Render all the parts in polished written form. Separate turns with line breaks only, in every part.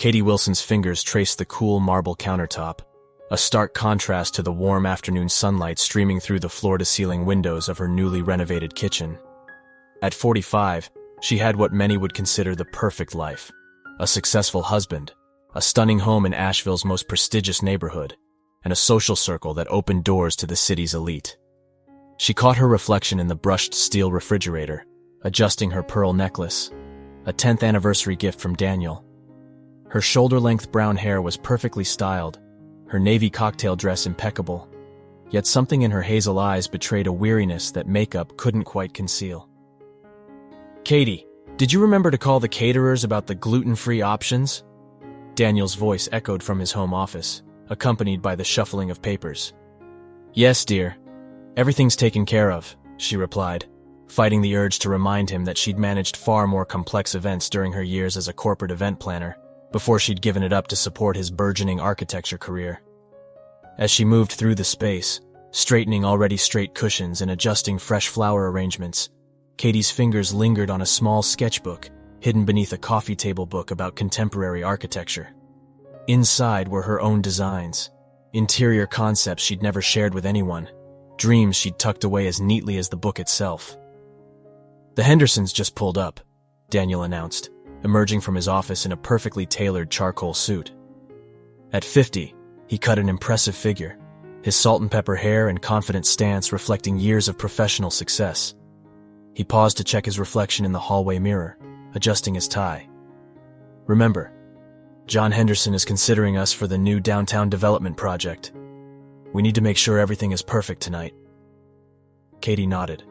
Katie Wilson's fingers traced the cool marble countertop, a stark contrast to the warm afternoon sunlight streaming through the floor-to-ceiling windows of her newly renovated kitchen. At 45, she had what many would consider the perfect life: a successful husband, a stunning home in Asheville's most prestigious neighborhood, and a social circle that opened doors to the city's elite. She caught her reflection in the brushed steel refrigerator, adjusting her pearl necklace, a 10th anniversary gift from Daniel. Her shoulder-length brown hair was perfectly styled, her navy cocktail dress impeccable, yet something in her hazel eyes betrayed a weariness that makeup couldn't quite conceal. "Katie, did you remember to call the caterers about the gluten-free options?" Daniel's voice echoed from his home office, accompanied by the shuffling of papers. "Yes, dear. Everything's taken care of," she replied, fighting the urge to remind him that she'd managed far more complex events during her years as a corporate event planner, before she'd given it up to support his burgeoning architecture career. As she moved through the space, straightening already straight cushions and adjusting fresh flower arrangements, Katie's fingers lingered on a small sketchbook hidden beneath a coffee table book about contemporary architecture. Inside were her own designs, interior concepts she'd never shared with anyone, dreams she'd tucked away as neatly as the book itself. "The Hendersons just pulled up," Daniel announced, emerging from his office in a perfectly tailored charcoal suit. At 50, he cut an impressive figure, his salt-and-pepper hair and confident stance reflecting years of professional success. He paused to check his reflection in the hallway mirror, adjusting his tie. "Remember, John Henderson is considering us for the new downtown development project. We need to make sure everything is perfect tonight." Katie nodded,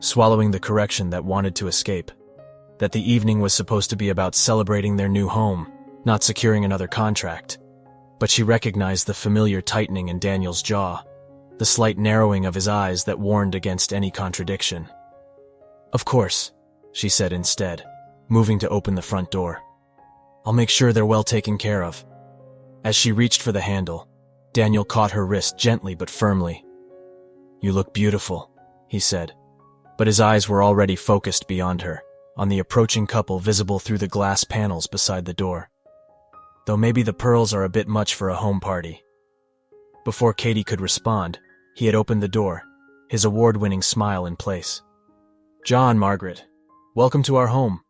swallowing the correction that wanted to escape, that the evening was supposed to be about celebrating their new home, not securing another contract. But she recognized the familiar tightening in Daniel's jaw, the slight narrowing of his eyes that warned against any contradiction. "Of course," she said instead, moving to open the front door. "I'll make sure they're well taken care of." As she reached for the handle, Daniel caught her wrist gently but firmly. "You look beautiful," he said, but his eyes were already focused beyond her, on the approaching couple visible through the glass panels beside the door. "Though maybe the pearls are a bit much for a home party." Before Katie could respond, he had opened the door, his award-winning smile in place. "John, Margaret, welcome to our home."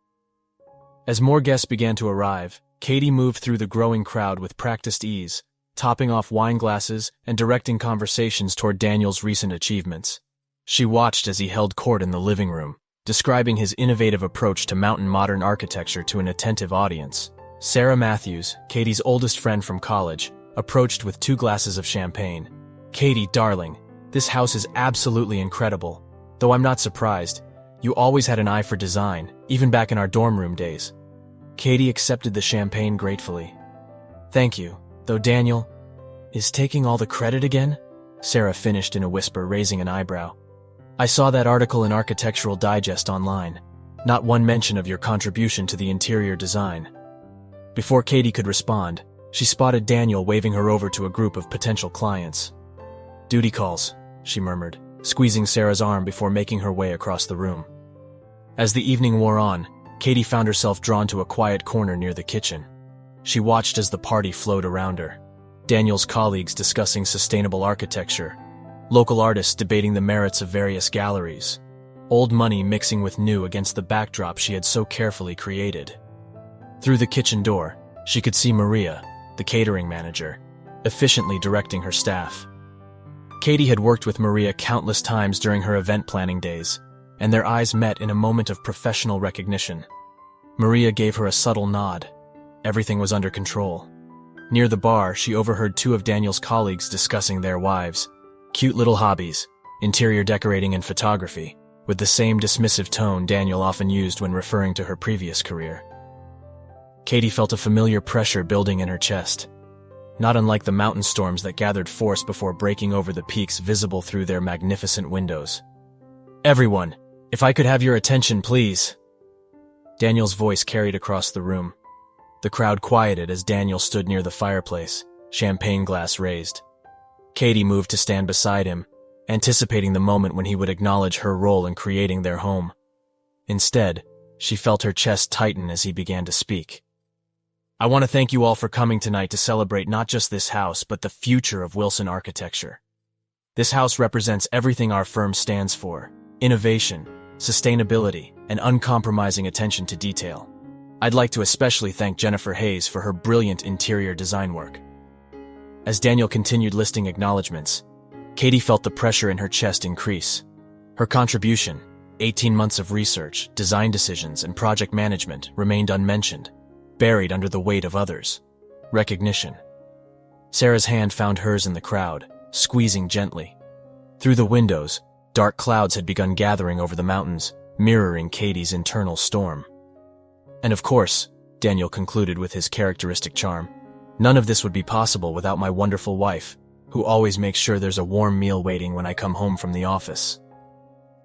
As more guests began to arrive, Katie moved through the growing crowd with practiced ease, topping off wine glasses and directing conversations toward Daniel's recent achievements. She watched as he held court in the living room, describing his innovative approach to mountain modern architecture to an attentive audience. Sarah Matthews, Katie's oldest friend from college, approached with 2 glasses of champagne. "Katie, darling, this house is absolutely incredible. Though I'm not surprised. You always had an eye for design, even back in our dorm room days." Katie accepted the champagne gratefully. "Thank you, though Daniel is taking all the credit again?" Sarah finished in a whisper, raising an eyebrow. "I saw that article in Architectural Digest online. Not one mention of your contribution to the interior design." Before Katie could respond, she spotted Daniel waving her over to a group of potential clients. "Duty calls," she murmured, squeezing Sarah's arm before making her way across the room. As the evening wore on, Katie found herself drawn to a quiet corner near the kitchen. She watched as the party flowed around her, Daniel's colleagues discussing sustainable architecture, local artists debating the merits of various galleries, old money mixing with new against the backdrop she had so carefully created. Through the kitchen door, she could see Maria, the catering manager, efficiently directing her staff. Katie had worked with Maria countless times during her event planning days, and their eyes met in a moment of professional recognition. Maria gave her a subtle nod. Everything was under control. Near the bar, she overheard 2 of Daniel's colleagues discussing their wives' cute little hobbies, interior decorating and photography, with the same dismissive tone Daniel often used when referring to her previous career. Katie felt a familiar pressure building in her chest, not unlike the mountain storms that gathered force before breaking over the peaks visible through their magnificent windows. "Everyone, if I could have your attention, please." Daniel's voice carried across the room. The crowd quieted as Daniel stood near the fireplace, champagne glass raised. Katie moved to stand beside him, anticipating the moment when he would acknowledge her role in creating their home. Instead, she felt her chest tighten as he began to speak. I want to thank you all for coming tonight to celebrate not just this house, but the future of Wilson architecture. This house represents everything our firm stands for: innovation, sustainability, and uncompromising attention to detail. I'd like to especially thank Jennifer Hayes for her brilliant interior design work. As Daniel continued listing acknowledgments, Katie felt the pressure in her chest increase. Her contribution, 18 months of research, design decisions, and project management, remained unmentioned, buried under the weight of others' recognition. Sarah's hand found hers in the crowd, squeezing gently. Through the windows, dark clouds had begun gathering over the mountains, mirroring Katie's internal storm. And of course, Daniel concluded with his characteristic charm, none of this would be possible without my wonderful wife, who always makes sure there's a warm meal waiting when I come home from the office.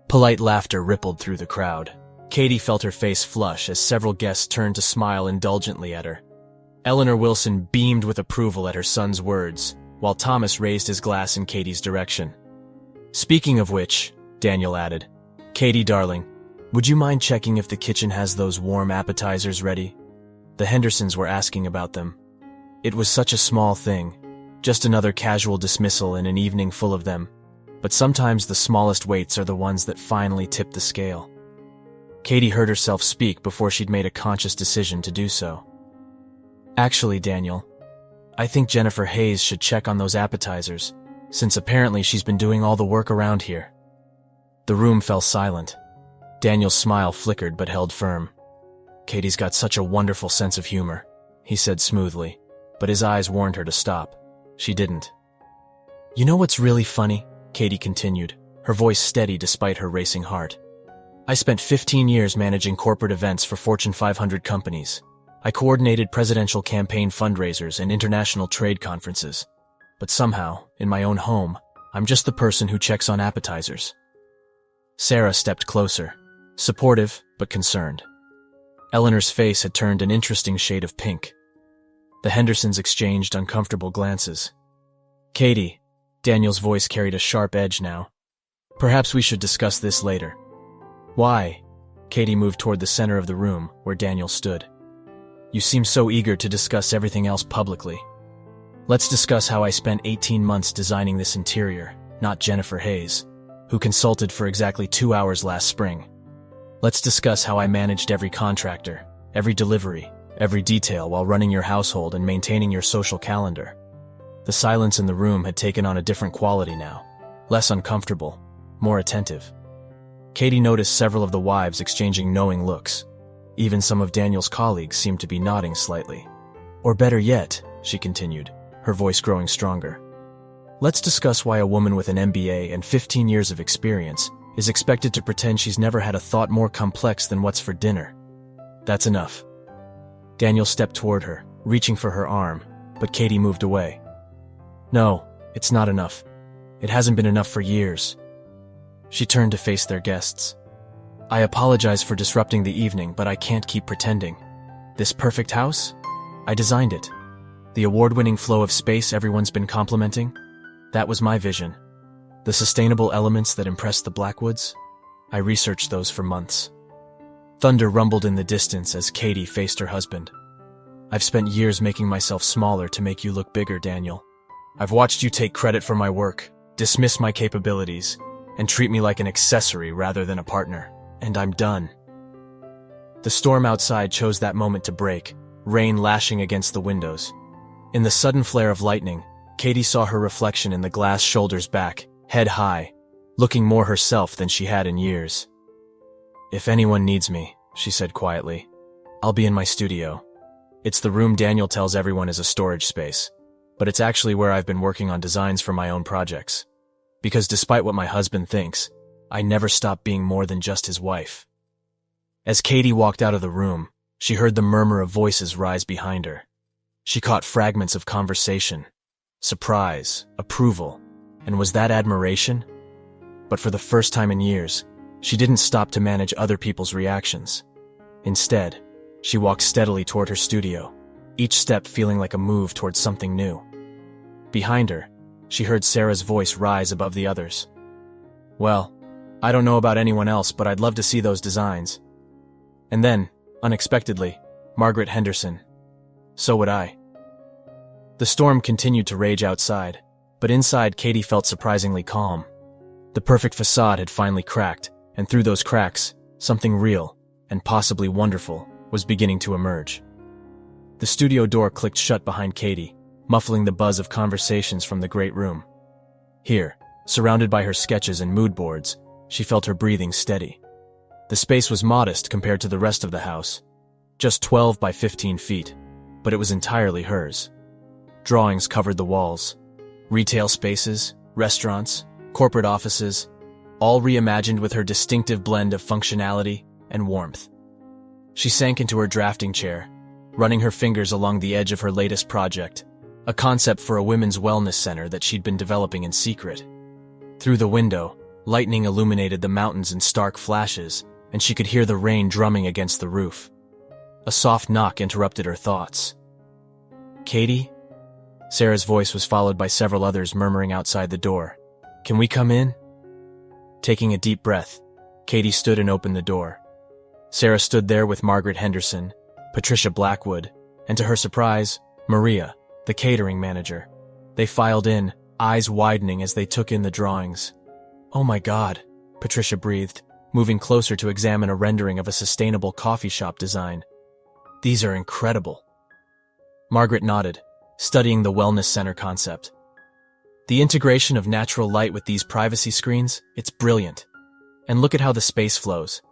Polite laughter rippled through the crowd. Katie felt her face flush as several guests turned to smile indulgently at her. Eleanor Wilson beamed with approval at her son's words, while Thomas raised his glass in Katie's direction. Speaking of which, Daniel added, Katie, darling, would you mind checking if the kitchen has those warm appetizers ready? The Hendersons were asking about them. It was such a small thing, just another casual dismissal in an evening full of them, but sometimes the smallest waits are the ones that finally tip the scale. Katie heard herself speak before she'd made a conscious decision to do so. Actually, Daniel, I think Jennifer Hayes should check on those appetizers, since apparently she's been doing all the work around here. The room fell silent. Daniel's smile flickered but held firm. Katie's got such a wonderful sense of humor, he said smoothly, but his eyes warned her to stop. She didn't. You know what's really funny? Katie continued, her voice steady despite her racing heart. I spent 15 years managing corporate events for Fortune 500 companies. I coordinated presidential campaign fundraisers and international trade conferences. But somehow, in my own home, I'm just the person who checks on appetizers. Sarah stepped closer, supportive but concerned. Eleanor's face had turned an interesting shade of pink. The Hendersons exchanged uncomfortable glances. Katie, Daniel's voice carried a sharp edge now. Perhaps we should discuss this later. Why? Katie moved toward the center of the room, where Daniel stood. You seem so eager to discuss everything else publicly. Let's discuss how I spent 18 months designing this interior, not Jennifer Hayes, who consulted for exactly 2 hours last spring. Let's discuss how I managed every contractor, every delivery, every detail while running your household and maintaining your social calendar. The silence in the room had taken on a different quality now, less uncomfortable, more attentive. Katie noticed several of the wives exchanging knowing looks. Even some of Daniel's colleagues seemed to be nodding slightly. Or better yet, she continued, her voice growing stronger. Let's discuss why a woman with an MBA and 15 years of experience is expected to pretend she's never had a thought more complex than what's for dinner. That's enough. Daniel stepped toward her, reaching for her arm, but Katie moved away. No, it's not enough. It hasn't been enough for years. She turned to face their guests. I apologize for disrupting the evening, but I can't keep pretending. This perfect house? I designed it. The award-winning flow of space everyone's been complimenting? That was my vision. The sustainable elements that impressed the Blackwoods? I researched those for months. Thunder rumbled in the distance as Katie faced her husband. I've spent years making myself smaller to make you look bigger, Daniel. I've watched you take credit for my work, dismiss my capabilities, and treat me like an accessory rather than a partner. And I'm done. The storm outside chose that moment to break, rain lashing against the windows. In the sudden flare of lightning, Katie saw her reflection in the glass shoulders back, head high, looking more herself than she had in years. If anyone needs me, she said quietly, I'll be in my studio. It's the room Daniel tells everyone is a storage space, but it's actually where I've been working on designs for my own projects. Because despite what my husband thinks, I never stopped being more than just his wife. As Katie walked out of the room, she heard the murmur of voices rise behind her. She caught fragments of conversation, surprise, approval, and was that admiration? But for the first time in years, she didn't stop to manage other people's reactions. Instead, she walked steadily toward her studio, each step feeling like a move towards something new. Behind her, she heard Sarah's voice rise above the others. Well, I don't know about anyone else, but I'd love to see those designs. And then, unexpectedly, Margaret Henderson, So would I. The storm continued to rage outside, but inside Katie felt surprisingly calm. The perfect facade had finally cracked, and through those cracks, something real, and possibly wonderful, was beginning to emerge. The studio door clicked shut behind Katie, muffling the buzz of conversations from the great room. Here, surrounded by her sketches and mood boards, she felt her breathing steady. The space was modest compared to the rest of the house, just 12 by 15 feet, but it was entirely hers. Drawings covered the walls. Retail spaces, restaurants, corporate offices, all reimagined with her distinctive blend of functionality and warmth. She sank into her drafting chair, running her fingers along the edge of her latest project, a concept for a women's wellness center that she'd been developing in secret. Through the window, lightning illuminated the mountains in stark flashes, and she could hear the rain drumming against the roof. A soft knock interrupted her thoughts. "Katie?" Sarah's voice was followed by several others murmuring outside the door. "Can we come in?" Taking a deep breath, Katie stood and opened the door. Sarah stood there with Margaret Henderson, Patricia Blackwood, and to her surprise, Maria, the catering manager. They filed in, eyes widening as they took in the drawings. "Oh my God," Patricia breathed, moving closer to examine a rendering of a sustainable coffee shop design. "These are incredible." Margaret nodded, studying the wellness center concept. "The integration of natural light with these privacy screens, it's brilliant. And look at how the space flows."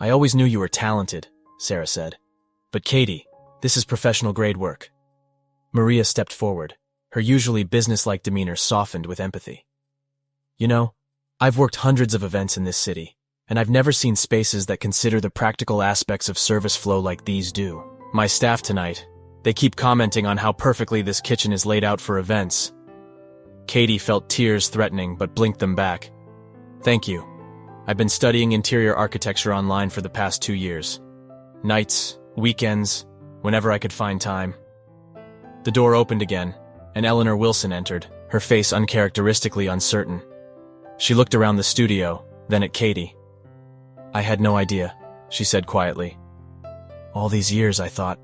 "I always knew you were talented," Sarah said. "But Katie, this is professional-grade work." Maria stepped forward, her usually businesslike demeanor softened with empathy. "You know, I've worked hundreds of events in this city, and I've never seen spaces that consider the practical aspects of service flow like these do. My staff tonight, they keep commenting on how perfectly this kitchen is laid out for events." Katie felt tears threatening but blinked them back. "Thank you. I've been studying interior architecture online for the past 2 years. Nights, weekends, whenever I could find time." The door opened again, and Eleanor Wilson entered, her face uncharacteristically uncertain. She looked around the studio, then at Katie. "I had no idea," she said quietly. "All these years, I thought."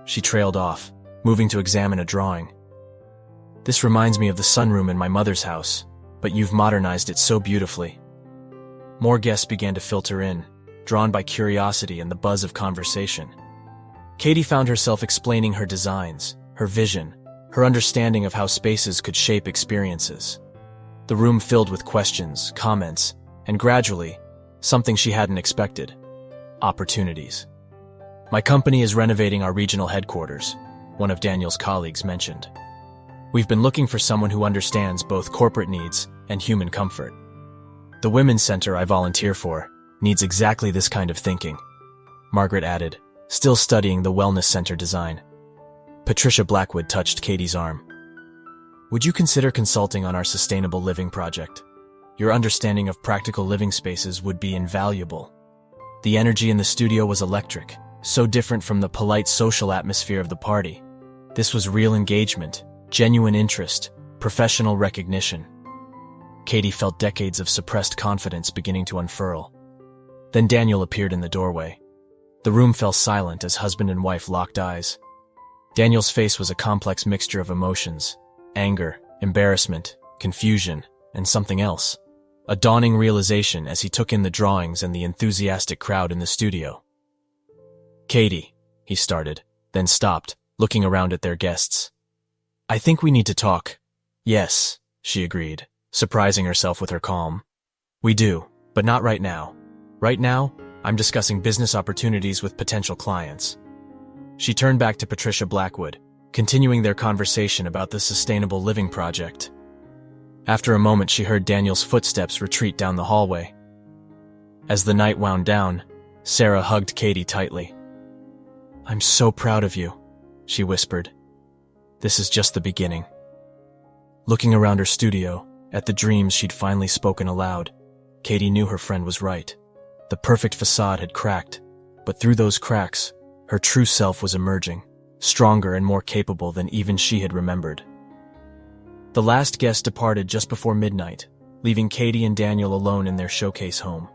She trailed off, moving to examine a drawing. "This reminds me of the sunroom in my mother's house, but you've modernized it so beautifully." More guests began to filter in, drawn by curiosity and the buzz of conversation. Katie found herself explaining her designs, her vision, her understanding of how spaces could shape experiences. The room filled with questions, comments, and gradually, something she hadn't expected: opportunities. "My company is renovating our regional headquarters," one of Daniel's colleagues mentioned. "We've been looking for someone who understands both corporate needs and human comfort. The Women's Center I volunteer for needs exactly this kind of thinking," Margaret added, still studying the wellness center design. Patricia Blackwood touched Katie's arm. "Would you consider consulting on our sustainable living project? Your understanding of practical living spaces would be invaluable." The energy in the studio was electric, so different from the polite social atmosphere of the party. This was real engagement, genuine interest, professional recognition. Katie felt decades of suppressed confidence beginning to unfurl. Then Daniel appeared in the doorway. The room fell silent as husband and wife locked eyes. Daniel's face was a complex mixture of emotions: anger, embarrassment, confusion, and something else. A dawning realization as he took in the drawings and the enthusiastic crowd in the studio. "Katie," he started, then stopped, looking around at their guests. "I think we need to talk." "Yes," she agreed, surprising herself with her calm. "We do, but not right now. Right now, I'm discussing business opportunities with potential clients." She turned back to Patricia Blackwood, continuing their conversation about the sustainable living project. After a moment, she heard Daniel's footsteps retreat down the hallway. As the night wound down, Sarah hugged Katie tightly. "I'm so proud of you," she whispered. "This is just the beginning." Looking around her studio, at the dreams she'd finally spoken aloud, Katie knew her friend was right. The perfect facade had cracked, but through those cracks, her true self was emerging, stronger and more capable than even she had remembered. The last guest departed just before midnight, leaving Katie and Daniel alone in their showcase home.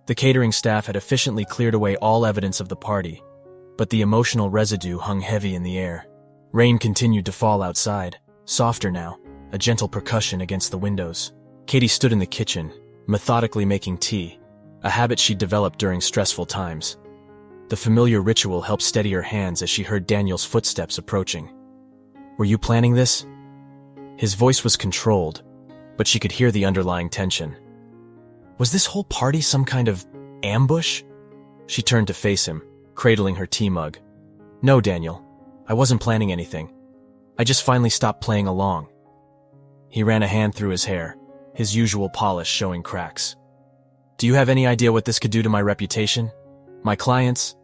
The catering staff had efficiently cleared away all evidence of the party, but the emotional residue hung heavy in the air. Rain continued to fall outside, softer now, a gentle percussion against the windows. Katie stood in the kitchen, methodically making tea, a habit she'd developed during stressful times. The familiar ritual helped steady her hands as she heard Daniel's footsteps approaching. "Were you planning this?" His voice was controlled, but she could hear the underlying tension. Was this whole party some kind of ambush? She turned to face him, cradling her tea mug. "No, Daniel. I wasn't planning anything. I just finally stopped playing along." He ran a hand through his hair, his usual polish showing cracks. "Do you have any idea what this could do to my reputation? My clients?"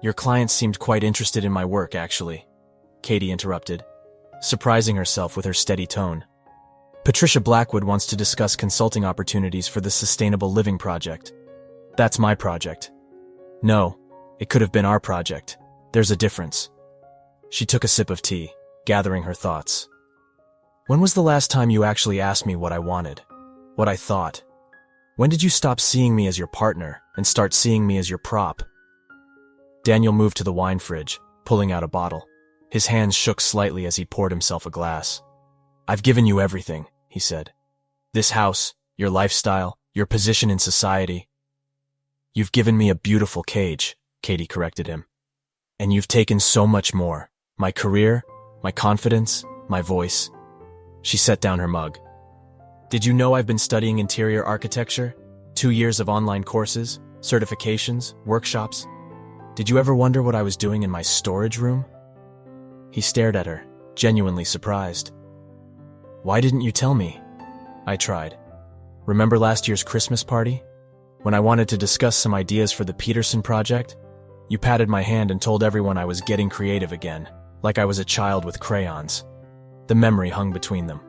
"Your clients seemed quite interested in my work, actually," Katie interrupted, surprising herself with her steady tone. "Patricia Blackwood wants to discuss consulting opportunities for the Sustainable Living Project. That's my project." "No, it could have been our project. There's a difference." She took a sip of tea, gathering her thoughts. "When was the last time you actually asked me what I wanted? What I thought? When did you stop seeing me as your partner and start seeing me as your prop?" Daniel moved to the wine fridge, pulling out a bottle. His hands shook slightly as he poured himself a glass. "I've given you everything," he said. "This house, your lifestyle, your position in society." "You've given me a beautiful cage," Katie corrected him. "And you've taken so much more. My career, my confidence, my voice." She set down her mug. "Did you know I've been studying interior architecture? 2 years of online courses, certifications, workshops. Did you ever wonder what I was doing in my storage room?" He stared at her, genuinely surprised. "Why didn't you tell me?" "I tried. Remember last year's Christmas party? When I wanted to discuss some ideas for the Peterson project? You patted my hand and told everyone I was getting creative again, like I was a child with crayons." The memory hung between them.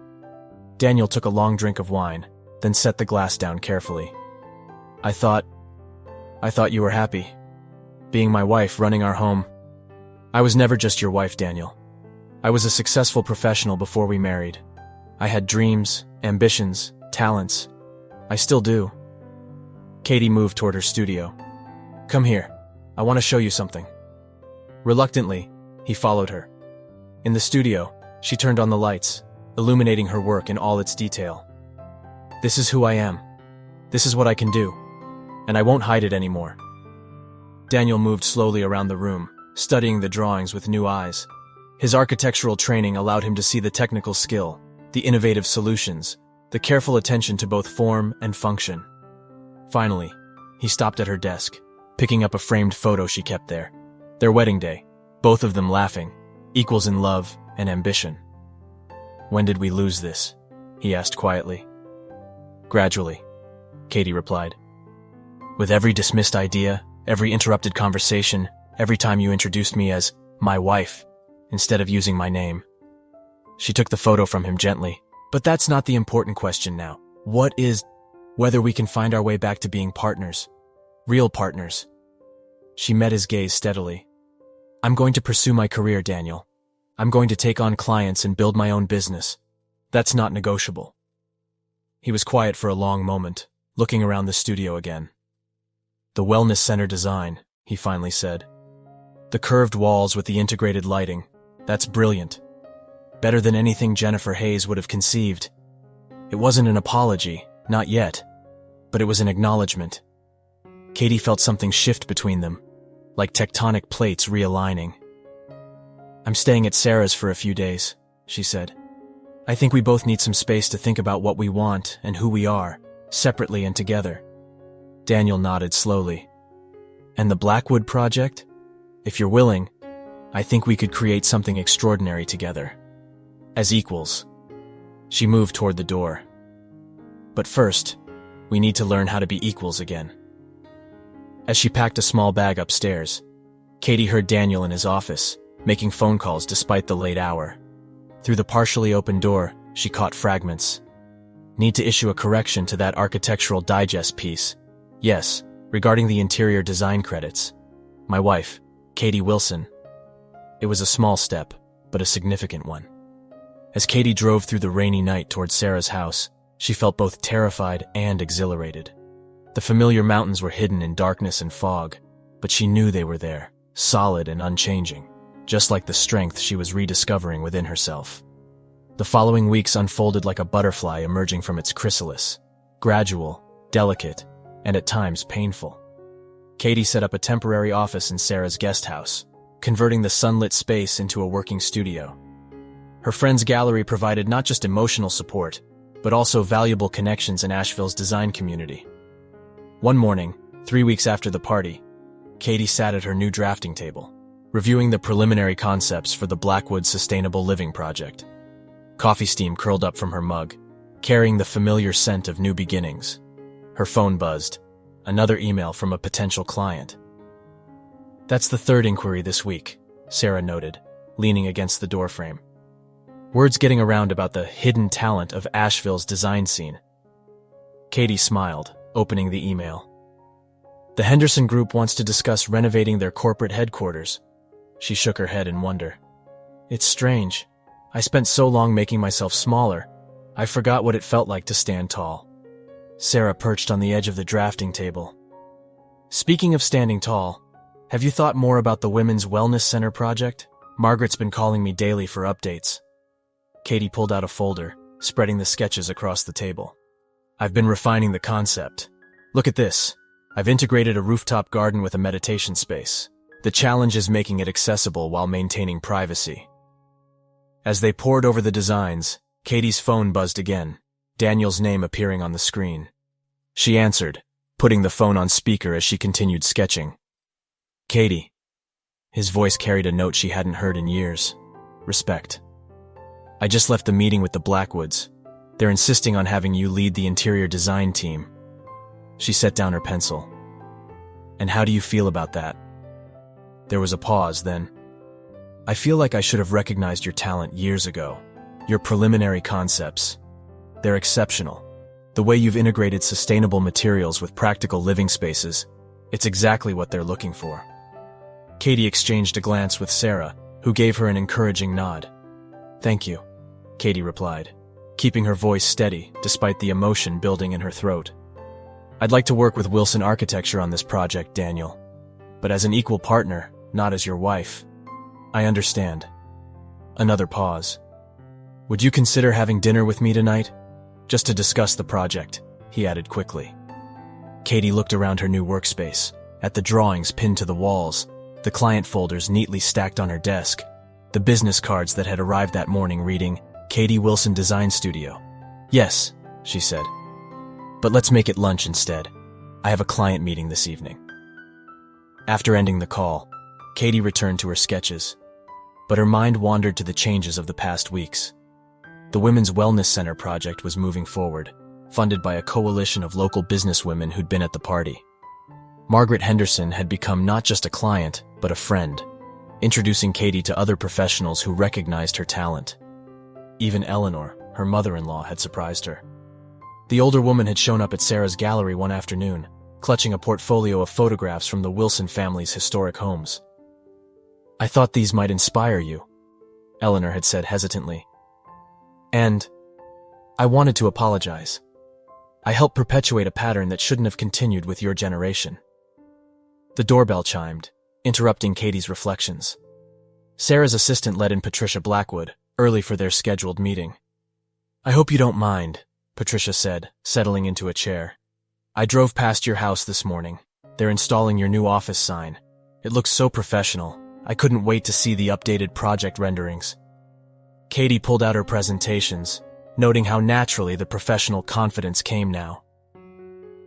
Daniel took a long drink of wine, then set the glass down carefully. I thought you were happy. Being my wife, running our home. I was never just your wife, Daniel. I was a successful professional before we married. I had dreams, ambitions, talents. I still do." Katie moved toward her studio. "Come here. I want to show you something." Reluctantly, he followed her. In the studio, she turned on the lights, illuminating her work in all its detail. "This is who I am. This is what I can do. And I won't hide it anymore." Daniel moved slowly around the room, studying the drawings with new eyes. His architectural training allowed him to see the technical skill, the innovative solutions, the careful attention to both form and function. Finally, he stopped at her desk, picking up a framed photo she kept there. Their wedding day, both of them laughing, equals in love and ambition. "When did we lose this?" he asked quietly. "Gradually," Katie replied. "With every dismissed idea, every interrupted conversation, every time you introduced me as my wife, instead of using my name." She took the photo from him gently. "But that's not the important question now. What is whether we can find our way back to being partners. Real partners." She met his gaze steadily. "I'm going to pursue my career, Daniel. I'm going to take on clients and build my own business. That's not negotiable." He was quiet for a long moment, looking around the studio again. "The wellness center design," he finally said. "The curved walls with the integrated lighting. That's brilliant. Better than anything Jennifer Hayes would have conceived." It wasn't an apology, not yet, but it was an acknowledgement. Katie felt something shift between them, like tectonic plates realigning. "I'm staying at Sarah's for a few days," she said. "I think we both need some space to think about what we want and who we are, separately and together." Daniel nodded slowly. "And the Blackwood project? If you're willing, I think we could create something extraordinary together. As equals." She moved toward the door. "But first, we need to learn how to be equals again." As she packed a small bag upstairs, Katie heard Daniel in his office, making phone calls despite the late hour. Through the partially open door, she caught fragments. "Need to issue a correction to that Architectural Digest piece. Yes, regarding the interior design credits. My wife, Katie Wilson." It was a small step, but a significant one. As Katie drove through the rainy night toward Sarah's house, she felt both terrified and exhilarated. The familiar mountains were hidden in darkness and fog, but she knew they were there, solid and unchanging, just like the strength she was rediscovering within herself. The following weeks unfolded like a butterfly emerging from its chrysalis, gradual, delicate, and at times painful. Katie set up a temporary office in Sarah's guest house, converting the sunlit space into a working studio. Her friend's gallery provided not just emotional support, but also valuable connections in Asheville's design community. One morning, 3 weeks after the party, Katie sat at her new drafting table, reviewing the preliminary concepts for the Blackwood Sustainable Living project. Coffee steam curled up from her mug, carrying the familiar scent of new beginnings. Her phone buzzed, another email from a potential client. "That's the third inquiry this week," Sarah noted, leaning against the doorframe. Word's getting around about the hidden talent of Asheville's design scene. Katie smiled, opening the email. "The Henderson Group wants to discuss renovating their corporate headquarters." She shook her head in wonder. "It's strange. I spent so long making myself smaller, I forgot what it felt like to stand tall." Sarah perched on the edge of the drafting table. "Speaking of standing tall, have you thought more about the Women's Wellness Center project? Margaret's been calling me daily for updates." Katie pulled out a folder, spreading the sketches across the table. "I've been refining the concept. Look at this. I've integrated a rooftop garden with a meditation space. The challenge is making it accessible while maintaining privacy." As they pored over the designs, Katie's phone buzzed again, Daniel's name appearing on the screen. She answered, putting the phone on speaker as she continued sketching. "Katie." His voice carried a note she hadn't heard in years. "Respect. I just left the meeting with the Blackwoods. They're insisting on having you lead the interior design team." She set down her pencil. "And how do you feel about that?" There was a pause, then, "I feel like I should have recognized your talent years ago. Your preliminary concepts. They're exceptional. The way you've integrated sustainable materials with practical living spaces, it's exactly what they're looking for." Katie exchanged a glance with Sarah, who gave her an encouraging nod. "Thank you," Katie replied, keeping her voice steady despite the emotion building in her throat. "I'd like to work with Wilson Architecture on this project, Daniel, but as an equal partner, not as your wife." "I understand." Another pause. "Would you consider having dinner with me tonight? Just to discuss the project," he added quickly. Katie looked around her new workspace, at the drawings pinned to the walls, the client folders neatly stacked on her desk, the business cards that had arrived that morning reading, "Katie Wilson Design Studio." "Yes," she said. "But let's make it lunch instead. I have a client meeting this evening." After ending the call, Katie returned to her sketches, but her mind wandered to the changes of the past weeks. The Women's Wellness Center project was moving forward, funded by a coalition of local businesswomen who'd been at the party. Margaret Henderson had become not just a client, but a friend, introducing Katie to other professionals who recognized her talent. Even Eleanor, her mother-in-law, had surprised her. The older woman had shown up at Sarah's gallery one afternoon, clutching a portfolio of photographs from the Wilson family's historic homes. "I thought these might inspire you," Eleanor had said hesitantly. "And I wanted to apologize. I helped perpetuate a pattern that shouldn't have continued with your generation." The doorbell chimed, interrupting Katie's reflections. Sarah's assistant let in Patricia Blackwood, early for their scheduled meeting. "I hope you don't mind," Patricia said, settling into a chair. "I drove past your house this morning. They're installing your new office sign. It looks so professional. I couldn't wait to see the updated project renderings." Katie pulled out her presentations, noting how naturally the professional confidence came now.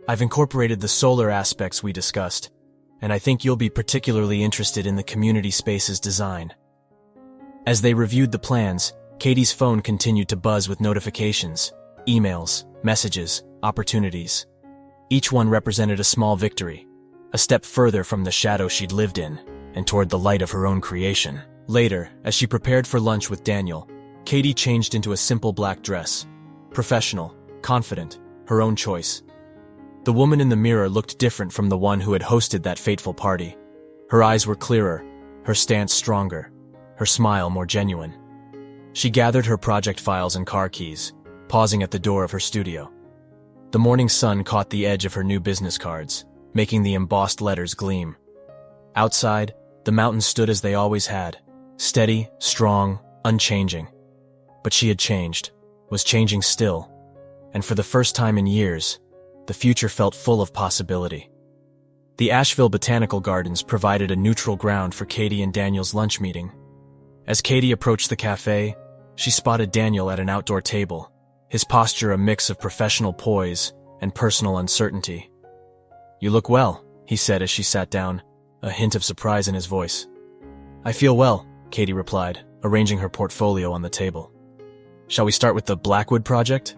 "I've incorporated the solar aspects we discussed, and I think you'll be particularly interested in the community space's design." As they reviewed the plans, Katie's phone continued to buzz with notifications, emails, messages, opportunities. Each one represented a small victory, a step further from the shadow she'd lived in, and toward the light of her own creation. Later, as she prepared for lunch with Daniel, Katie changed into a simple black dress. Professional, confident, her own choice. The woman in the mirror looked different from the one who had hosted that fateful party. Her eyes were clearer, her stance stronger, her smile more genuine. She gathered her project files and car keys, pausing at the door of her studio. The morning sun caught the edge of her new business cards, making the embossed letters gleam. Outside, The mountains stood as they always had, steady, strong, unchanging. But she had changed, was changing still, and for the first time in years, the future felt full of possibility. The Asheville Botanical Gardens provided a neutral ground for Katie and Daniel's lunch meeting. As Katie approached the cafe, she spotted Daniel at an outdoor table, his posture a mix of professional poise and personal uncertainty. "You look well," he said as she sat down, a hint of surprise in his voice. "I feel well," Katie replied, arranging her portfolio on the table. "Shall we start with the Blackwood project?"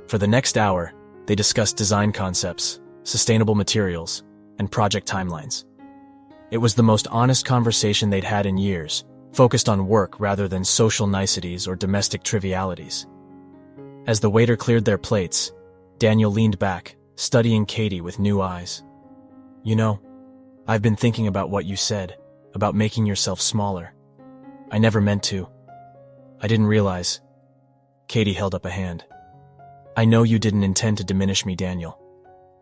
For the next hour, they discussed design concepts, sustainable materials, and project timelines. It was the most honest conversation they'd had in years, focused on work rather than social niceties or domestic trivialities. As the waiter cleared their plates, Daniel leaned back, studying Katie with new eyes. "You know, I've been thinking about what you said, about making yourself smaller. I never meant to. I didn't realize." Katie held up a hand. "I know you didn't intend to diminish me, Daniel,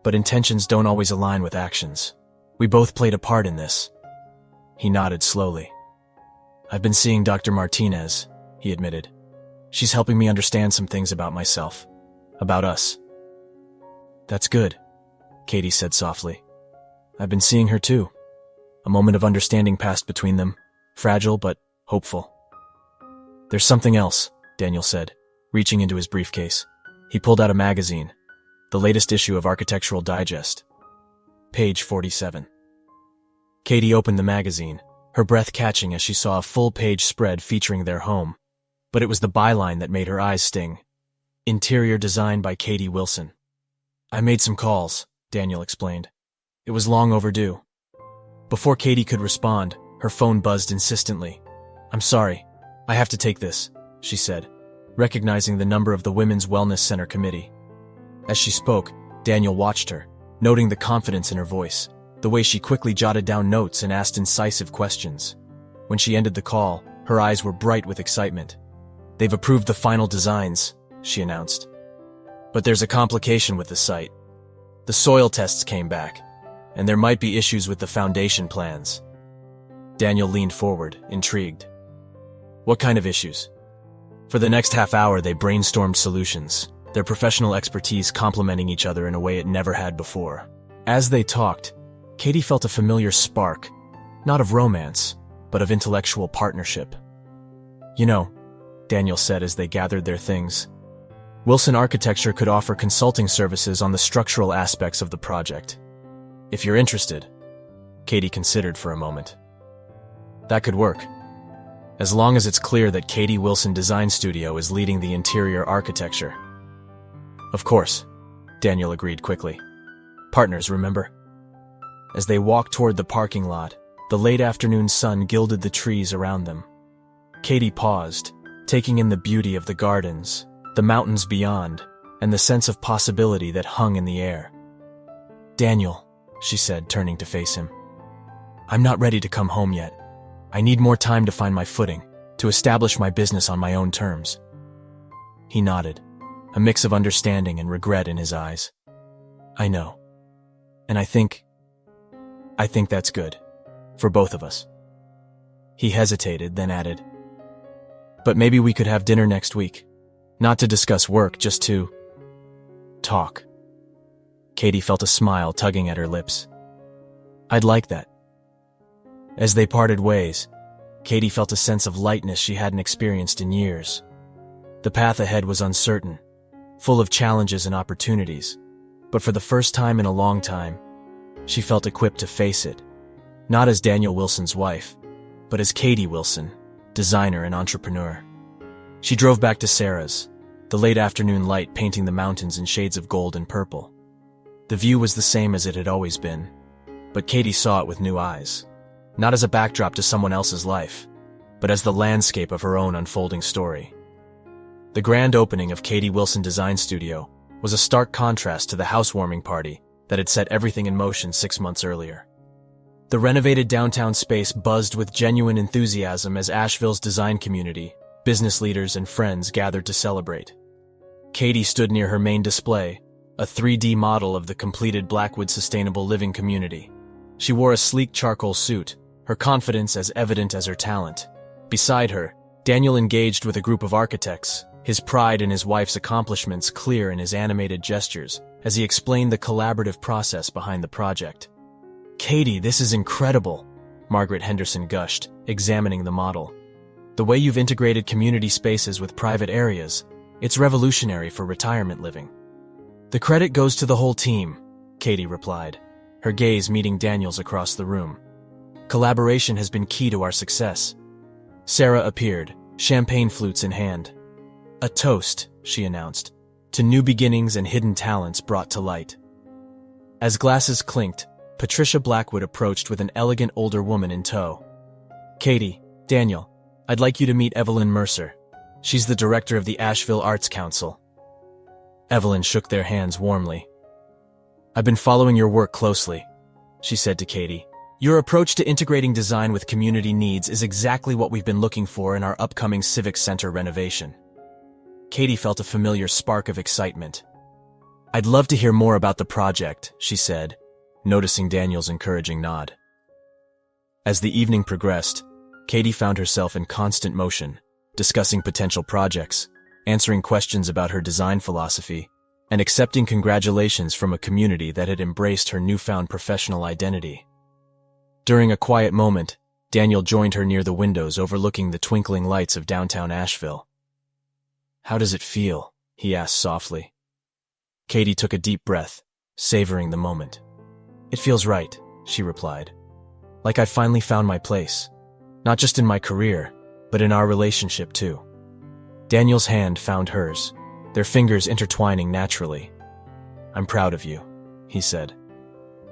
but intentions don't always align with actions. We both played a part in this." He nodded slowly. "I've been seeing Dr. Martinez," he admitted. "She's helping me understand some things about myself, about us." "That's good," Katie said softly. "I've been seeing her too. A moment of understanding passed between them, fragile but hopeful." "There's something else," Daniel said, reaching into his briefcase. He pulled out a magazine, the latest issue of Architectural Digest. Page 47. Katie opened the magazine, her breath catching as she saw a full-page spread featuring their home. But it was the byline that made her eyes sting. "Interior design by Katie Wilson." "I made some calls," Daniel explained. "It was long overdue." Before Katie could respond, her phone buzzed insistently. "I'm sorry, I have to take this," she said, recognizing the number of the Women's Wellness Center committee. As she spoke, Daniel watched her, noting the confidence in her voice, the way she quickly jotted down notes and asked incisive questions. When she ended the call, her eyes were bright with excitement. "They've approved the final designs," she announced. "But there's a complication with the site. The soil tests came back, and there might be issues with the foundation plans." Daniel leaned forward, intrigued. "What kind of issues?" For the next half hour, they brainstormed solutions, their professional expertise complementing each other in a way it never had before. As they talked, Katie felt a familiar spark, not of romance, but of intellectual partnership. "You know," Daniel said as they gathered their things, "Wilson Architecture could offer consulting services on the structural aspects of the project. If you're interested." Katie considered for a moment. "That could work, as long as it's clear that Katie Wilson Design Studio is leading the interior architecture." "Of course," Daniel agreed quickly. "Partners, remember?" As they walked toward the parking lot, the late afternoon sun gilded the trees around them. Katie paused, taking in the beauty of the gardens, the mountains beyond, and the sense of possibility that hung in the air. "Daniel," she said, turning to face him, "I'm not ready to come home yet. I need more time to find my footing, to establish my business on my own terms." He nodded, a mix of understanding and regret in his eyes. "I know. And I think that's good. For both of us." He hesitated, then added, "But maybe we could have dinner next week. Not to discuss work, just to talk." Katie felt a smile tugging at her lips. "I'd like that." As they parted ways, Katie felt a sense of lightness she hadn't experienced in years. The path ahead was uncertain, full of challenges and opportunities, but for the first time in a long time, she felt equipped to face it, not as Daniel Wilson's wife, but as Katie Wilson, designer and entrepreneur. She drove back to Sarah's, the late afternoon light painting the mountains in shades of gold and purple. The view was the same as it had always been, but Katie saw it with new eyes. Not as a backdrop to someone else's life, but as the landscape of her own unfolding story. The grand opening of Katie Wilson Design Studio was a stark contrast to the housewarming party that had set everything in motion 6 months earlier. The renovated downtown space buzzed with genuine enthusiasm as Asheville's design community, business leaders, and friends gathered to celebrate. Katie stood near her main display, a 3D model of the completed Blackwood Sustainable Living community. She wore a sleek charcoal suit, her confidence as evident as her talent. Beside her, Daniel engaged with a group of architects, his pride in his wife's accomplishments clear in his animated gestures as he explained the collaborative process behind the project. "Katie, this is incredible," Margaret Henderson gushed, examining the model. "The way you've integrated community spaces with private areas, it's revolutionary for retirement living." "The credit goes to the whole team," Katie replied, her gaze meeting Daniel's across the room. "Collaboration has been key to our success." Sarah appeared, champagne flutes in hand. "A toast," she announced, "to new beginnings and hidden talents brought to light." As glasses clinked, Patricia Blackwood approached with an elegant older woman in tow. "Katie, Daniel, I'd like you to meet Evelyn Mercer. She's the director of the Asheville Arts Council." Evelyn shook their hands warmly. "I've been following your work closely," she said to Katie. "Your approach to integrating design with community needs is exactly what we've been looking for in our upcoming Civic Center renovation." Katie felt a familiar spark of excitement. "I'd love to hear more about the project," she said, noticing Daniel's encouraging nod. As the evening progressed, Katie found herself in constant motion, discussing potential projects, answering questions about her design philosophy, and accepting congratulations from a community that had embraced her newfound professional identity. During a quiet moment, Daniel joined her near the windows overlooking the twinkling lights of downtown Asheville. "How does it feel?" he asked softly. Katie took a deep breath, savoring the moment. "It feels right," she replied. "Like I finally found my place. Not just in my career, but in our relationship too." Daniel's hand found hers, their fingers intertwining naturally. "I'm proud of you," he said.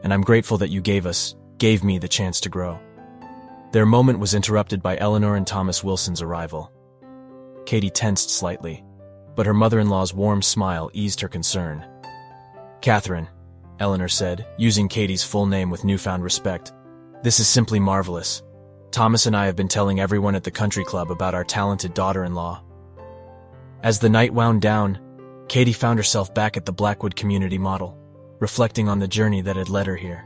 "And I'm grateful that you gave me the chance to grow." Their moment was interrupted by Eleanor and Thomas Wilson's arrival. Katie tensed slightly, but her mother-in-law's warm smile eased her concern. "Catherine," Eleanor said, using Katie's full name with newfound respect, "this is simply marvelous. Thomas and I have been telling everyone at the country club about our talented daughter-in-law." As the night wound down, Katie found herself back at the Blackwood Community Model, reflecting on the journey that had led her here.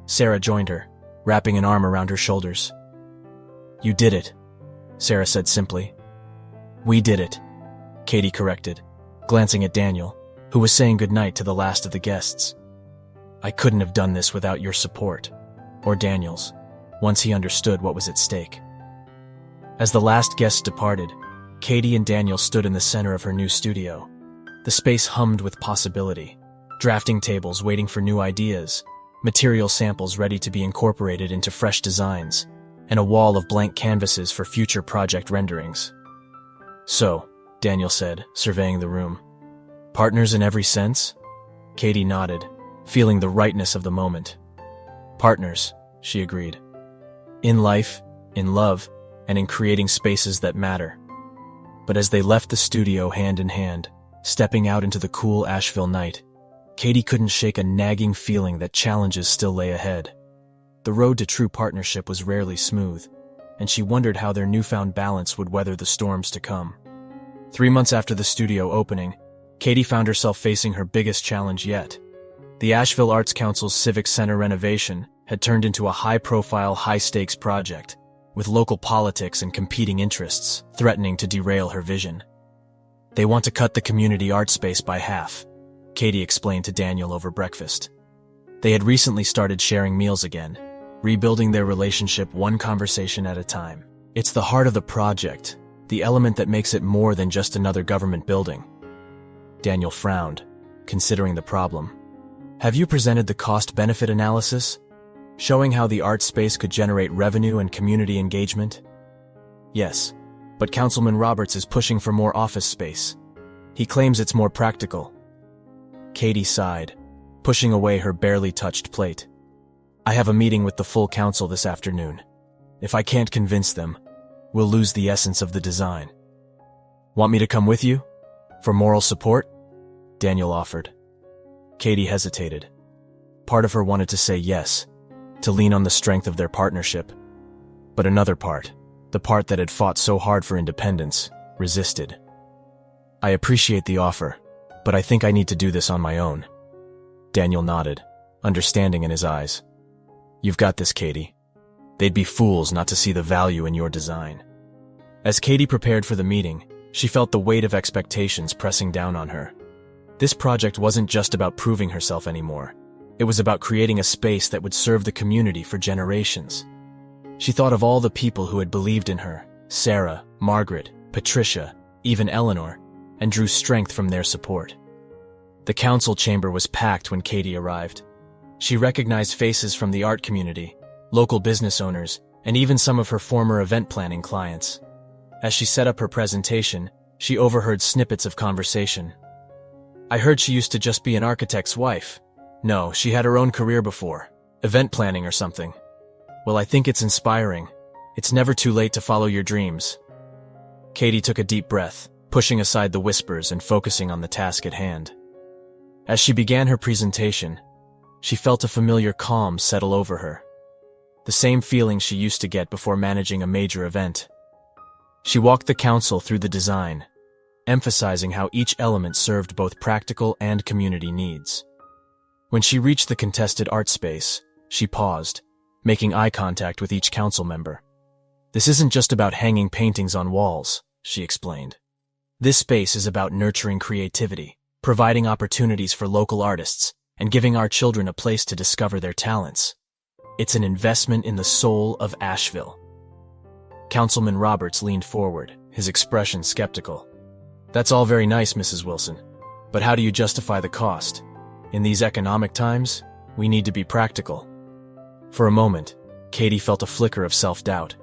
Sarah joined her, wrapping an arm around her shoulders. "You did it," Sarah said simply. "We did it," Katie corrected, glancing at Daniel, who was saying goodnight to the last of the guests. "I couldn't have done this without your support," or Daniel's, once he understood what was at stake. As the last guest departed, Katie and Daniel stood in the center of her new studio. The space hummed with possibility, drafting tables waiting for new ideas, material samples ready to be incorporated into fresh designs, and a wall of blank canvases for future project renderings. "So," Daniel said, surveying the room, "partners in every sense?" Katie nodded, feeling the rightness of the moment. "Partners," she agreed. "In life, in love, and in creating spaces that matter." But as they left the studio hand in hand, stepping out into the cool Asheville night, Katie couldn't shake a nagging feeling that challenges still lay ahead. The road to true partnership was rarely smooth, and she wondered how their newfound balance would weather the storms to come. 3 months after the studio opening, Katie found herself facing her biggest challenge yet. The Asheville Arts Council's Civic Center renovation had turned into a high-profile, high-stakes project, with local politics and competing interests threatening to derail her vision. "They want to cut the community art space by half," Katie explained to Daniel over breakfast. They had recently started sharing meals again, rebuilding their relationship one conversation at a time. "It's the heart of the project, the element that makes it more than just another government building." Daniel frowned, considering the problem. "Have you presented the cost-benefit analysis, showing how the art space could generate revenue and community engagement?" "Yes, but Councilman Roberts is pushing for more office space. He claims it's more practical." Katie sighed, pushing away her barely touched plate. "I have a meeting with the full council this afternoon. If I can't convince them, we'll lose the essence of the design." "Want me to come with you? For moral support?" Daniel offered. Katie hesitated. Part of her wanted to say yes, to lean on the strength of their partnership. But another part, the part that had fought so hard for independence, resisted. "I appreciate the offer, but I think I need to do this on my own." Daniel nodded, understanding in his eyes. "You've got this, Katie. They'd be fools not to see the value in your design. As Katie prepared for the meeting, she felt the weight of expectations pressing down on her. This project wasn't just about proving herself anymore. It was about creating a space that would serve the community for generations. She thought of all the people who had believed in her, Sarah, Margaret, Patricia, even Eleanor, and drew strength from their support. The council chamber was packed when Katie arrived. She recognized faces from the art community, local business owners, and even some of her former event planning clients. As she set up her presentation, she overheard snippets of conversation. "I heard she used to just be an architect's wife. No, she had her own career before, event planning or something. Well, I think it's inspiring. It's never too late to follow your dreams." Katie took a deep breath, pushing aside the whispers and focusing on the task at hand. As she began her presentation, she felt a familiar calm settle over her. The same feeling she used to get before managing a major event. She walked the council through the design, emphasizing how each element served both practical and community needs. When she reached the contested art space, she paused, making eye contact with each council member. "This isn't just about hanging paintings on walls," she explained. "This space is about nurturing creativity, providing opportunities for local artists, and giving our children a place to discover their talents. It's an investment in the soul of Asheville." Councilman Roberts leaned forward, his expression skeptical. "That's all very nice, Mrs. Wilson, but how do you justify the cost? In these economic times, we need to be practical." For a moment, Katie felt a flicker of self-doubt.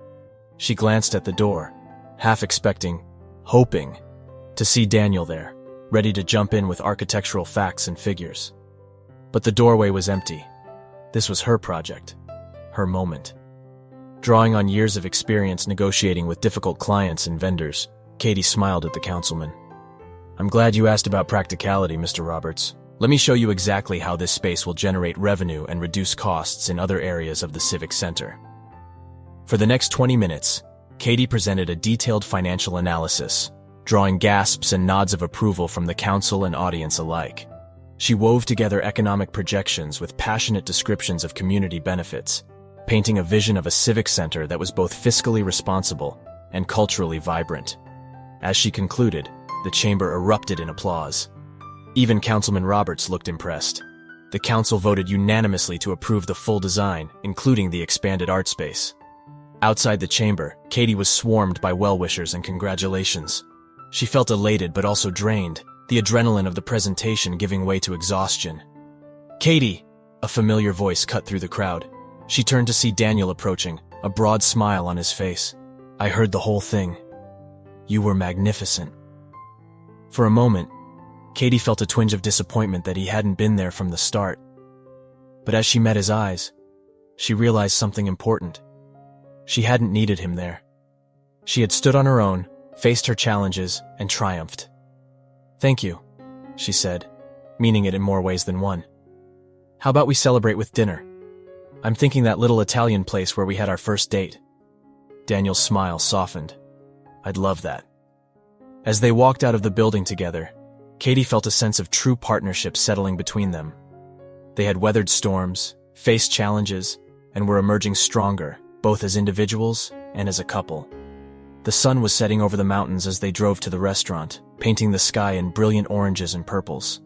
She glanced at the door, half expecting, hoping, to see Daniel there, ready to jump in with architectural facts and figures. But the doorway was empty. This was her project, her moment. Drawing on years of experience negotiating with difficult clients and vendors, Katie smiled at the councilman. "I'm glad you asked about practicality, Mr. Roberts. Let me show you exactly how this space will generate revenue and reduce costs in other areas of the Civic Center." For the next 20 minutes, Katie presented a detailed financial analysis, drawing gasps and nods of approval from the council and audience alike. She wove together economic projections with passionate descriptions of community benefits, painting a vision of a civic center that was both fiscally responsible and culturally vibrant. As she concluded, the chamber erupted in applause. Even Councilman Roberts looked impressed. The council voted unanimously to approve the full design, including the expanded art space. Outside the chamber, Katie was swarmed by well-wishers and congratulations. She felt elated but also drained, the adrenaline of the presentation giving way to exhaustion. "Katie!" A familiar voice cut through the crowd. She turned to see Daniel approaching, a broad smile on his face. "I heard the whole thing. You were magnificent." For a moment, Katie felt a twinge of disappointment that he hadn't been there from the start. But as she met his eyes, she realized something important. She hadn't needed him there. She had stood on her own, faced her challenges, and triumphed. "Thank you," she said, meaning it in more ways than one. "How about we celebrate with dinner? I'm thinking that little Italian place where we had our first date." Daniel's smile softened. "I'd love that." As they walked out of the building together, Katie felt a sense of true partnership settling between them. They had weathered storms, faced challenges, and were emerging stronger, both as individuals and as a couple. The sun was setting over the mountains as they drove to the restaurant, painting the sky in brilliant oranges and purples.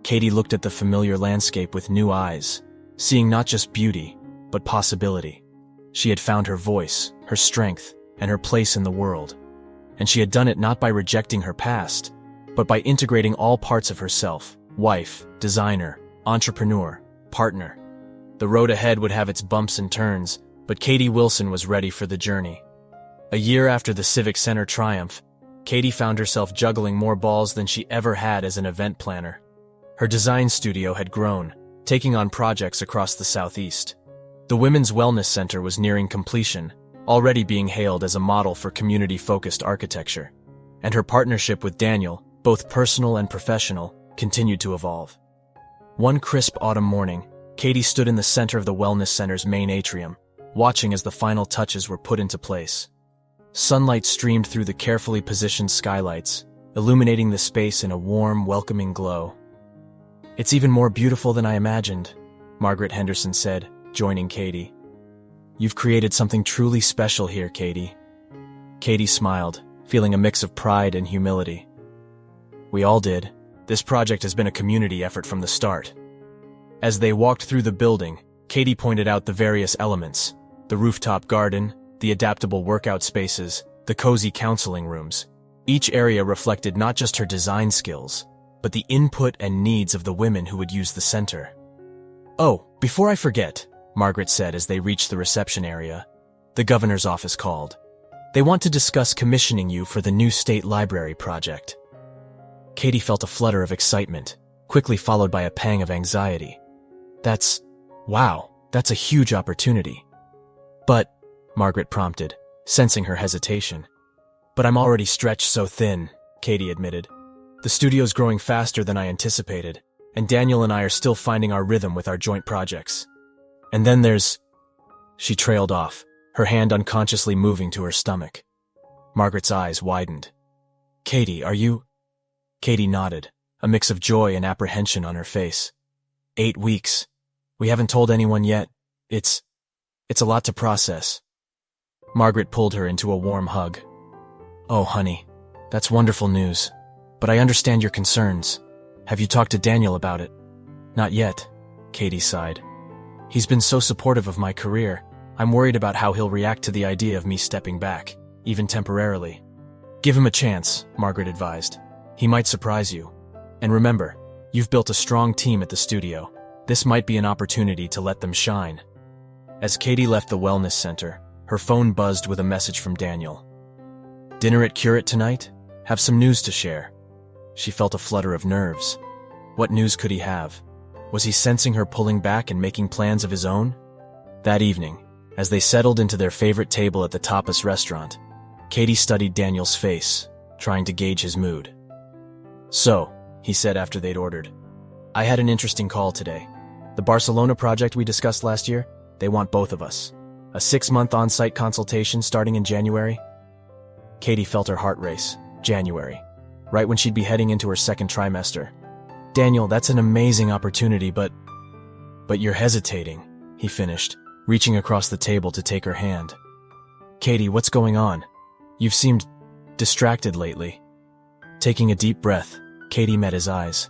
Katie looked at the familiar landscape with new eyes, seeing not just beauty, but possibility. She had found her voice, her strength, and her place in the world. And she had done it not by rejecting her past, but by integrating all parts of herself: wife, designer, entrepreneur, partner. The road ahead would have its bumps and turns, but Katie Wilson was ready for the journey. A year after the Civic Center triumph, Katie found herself juggling more balls than she ever had as an event planner. Her design studio had grown, taking on projects across the Southeast. The Women's Wellness Center was nearing completion, already being hailed as a model for community-focused architecture. And her partnership with Daniel, both personal and professional, continued to evolve. One crisp autumn morning, Katie stood in the center of the Wellness Center's main atrium, watching as the final touches were put into place. Sunlight streamed through the carefully positioned skylights, illuminating the space in a warm, welcoming glow. "It's even more beautiful than I imagined," Margaret Henderson said, joining Katie. You've created something truly special here, Katie. Katie smiled, feeling a mix of pride and humility. We all did. This project has been a community effort from the start. As they walked through the building, Katie pointed out the various elements: the rooftop garden, the adaptable workout spaces, the cozy counseling rooms. Each area reflected not just her design skills, but the input and needs of the women who would use the center. "Oh, before I forget," Margaret said as they reached the reception area, "the governor's office called. They want to discuss commissioning you for the new state library project." Katie felt a flutter of excitement, quickly followed by a pang of anxiety. Wow, that's a huge opportunity. "But," Margaret prompted, sensing her hesitation. "But I'm already stretched so thin," Katie admitted. "The studio's growing faster than I anticipated, and Daniel and I are still finding our rhythm with our joint projects. And then there's—" She trailed off, her hand unconsciously moving to her stomach. Margaret's eyes widened. "Katie, are you—" Katie nodded, a mix of joy and apprehension on her face. 8 weeks. We haven't told anyone yet. It's a lot to process." Margaret pulled her into a warm hug. "Oh, honey, that's wonderful news. But I understand your concerns. Have you talked to Daniel about it?" "Not yet," Katie sighed. "He's been so supportive of my career. I'm worried about how he'll react to the idea of me stepping back, even temporarily." "Give him a chance," Margaret advised. "He might surprise you. And remember, you've built a strong team at the studio. This might be an opportunity to let them shine." As Katie left the wellness center, her phone buzzed with a message from Daniel. "Dinner at Curate tonight? Have some news to share." She felt a flutter of nerves. What news could he have? Was he sensing her pulling back and making plans of his own? That evening, as they settled into their favorite table at the tapas restaurant, Katie studied Daniel's face, trying to gauge his mood. "So," he said after they'd ordered, "I had an interesting call today. The Barcelona project we discussed last year, they want both of us. A 6-month on-site consultation starting in January." Katie felt her heart race. January, right when she'd be heading into her second trimester. "Daniel, that's an amazing opportunity, but you're hesitating," he finished, reaching across the table to take her hand. "Katie, what's going on? You've seemed distracted lately." Taking a deep breath, Katie met his eyes.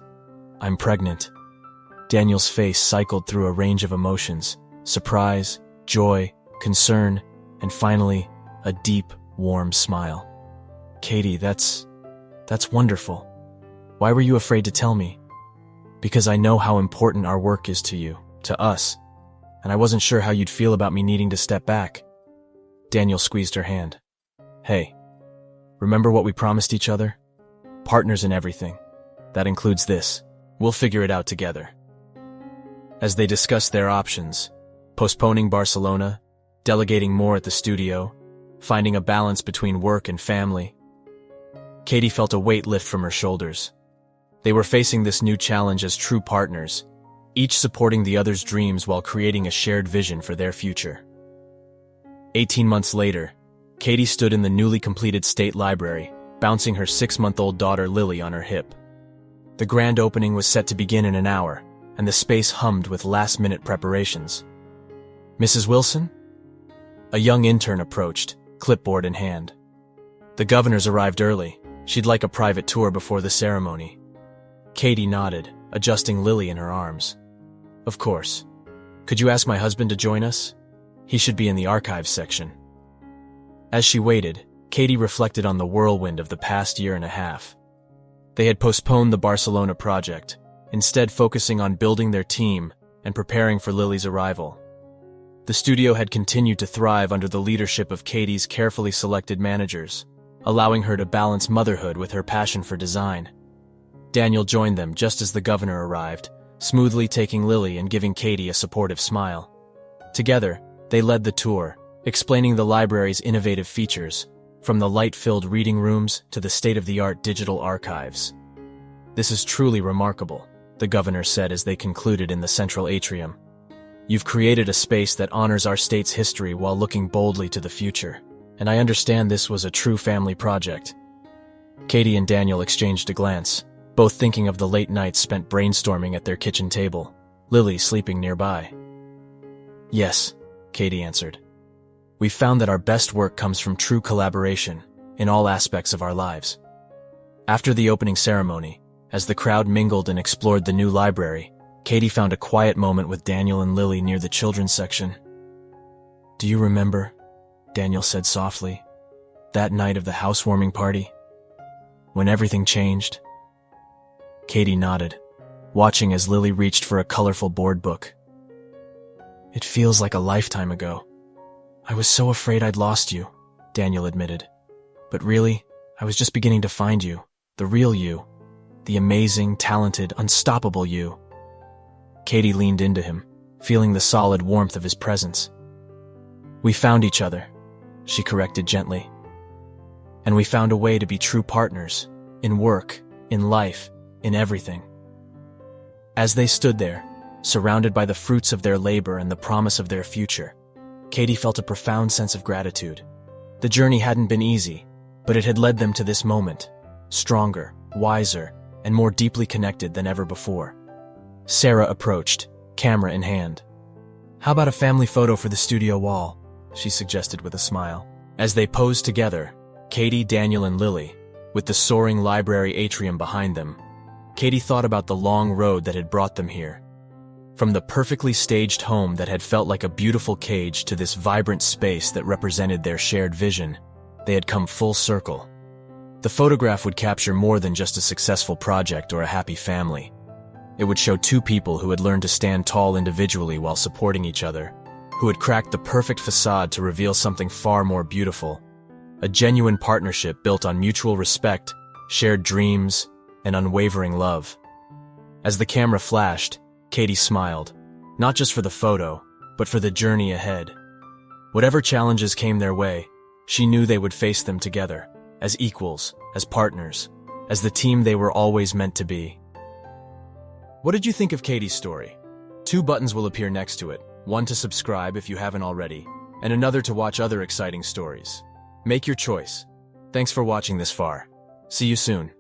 "I'm pregnant." Daniel's face cycled through a range of emotions: surprise, joy, concern, and finally, a deep, warm smile. "Katie, that's wonderful. Why were you afraid to tell me?" "Because I know how important our work is to you, to us, and I wasn't sure how you'd feel about me needing to step back." Daniel squeezed her hand. "Hey, remember what we promised each other? Partners in everything. That includes this. We'll figure it out together." As they discussed their options, postponing Barcelona, delegating more at the studio, finding a balance between work and family, Katie felt a weight lift from her shoulders. They were facing this new challenge as true partners, each supporting the other's dreams while creating a shared vision for their future. 18 months later, Katie stood in the newly completed state library, bouncing her 6-month-old daughter Lily on her hip. The grand opening was set to begin in an hour, and the space hummed with last-minute preparations. "Mrs. Wilson?" A young intern approached, clipboard in hand. "The governor's arrived early. She'd like a private tour before the ceremony." Katie nodded, adjusting Lily in her arms. "Of course. Could you ask my husband to join us? He should be in the archives section." As she waited, Katie reflected on the whirlwind of the past year and a half. They had postponed the Barcelona project, instead focusing on building their team and preparing for Lily's arrival. The studio had continued to thrive under the leadership of Katie's carefully selected managers, allowing her to balance motherhood with her passion for design. Daniel joined them just as the governor arrived, smoothly taking Lily and giving Katie a supportive smile. Together, they led the tour, explaining the library's innovative features, from the light-filled reading rooms to the state-of-the-art digital archives. "This is truly remarkable," the governor said as they concluded in the central atrium. "You've created a space that honors our state's history while looking boldly to the future, and I understand this was a true family project." Katie and Daniel exchanged a glance, both thinking of the late nights spent brainstorming at their kitchen table, Lily sleeping nearby. "Yes," Katie answered. We found that our best work comes from true collaboration in all aspects of our lives. After the opening ceremony, as the crowd mingled and explored the new library, Katie found a quiet moment with Daniel and Lily near the children's section. "Do you remember," Daniel said softly, "that night of the housewarming party? When everything changed?" Katie nodded, watching as Lily reached for a colorful board book. "It feels like a lifetime ago. I was so afraid I'd lost you," Daniel admitted. "But really, I was just beginning to find you, the real you, the amazing, talented, unstoppable you." Katie leaned into him, feeling the solid warmth of his presence. "We found each other," she corrected gently. "And we found a way to be true partners, in work, in life, in everything." As they stood there, surrounded by the fruits of their labor and the promise of their future, Katie felt a profound sense of gratitude. The journey hadn't been easy, but it had led them to this moment, stronger, wiser, and more deeply connected than ever before. Sarah approached, camera in hand. "How about a family photo for the studio wall?" she suggested with a smile. As they posed together, Katie, Daniel, and Lily, with the soaring library atrium behind them, Katie thought about the long road that had brought them here. From the perfectly staged home that had felt like a beautiful cage to this vibrant space that represented their shared vision, they had come full circle. The photograph would capture more than just a successful project or a happy family. It would show two people who had learned to stand tall individually while supporting each other, who had cracked the perfect facade to reveal something far more beautiful, a genuine partnership built on mutual respect, shared dreams, and unwavering love. As the camera flashed, Katie smiled, not just for the photo, but for the journey ahead. Whatever challenges came their way, she knew they would face them together, as equals, as partners, as the team they were always meant to be. What did you think of Katie's story? 2 buttons will appear next to it, one to subscribe if you haven't already, and another to watch other exciting stories. Make your choice. Thanks for watching this far. See you soon.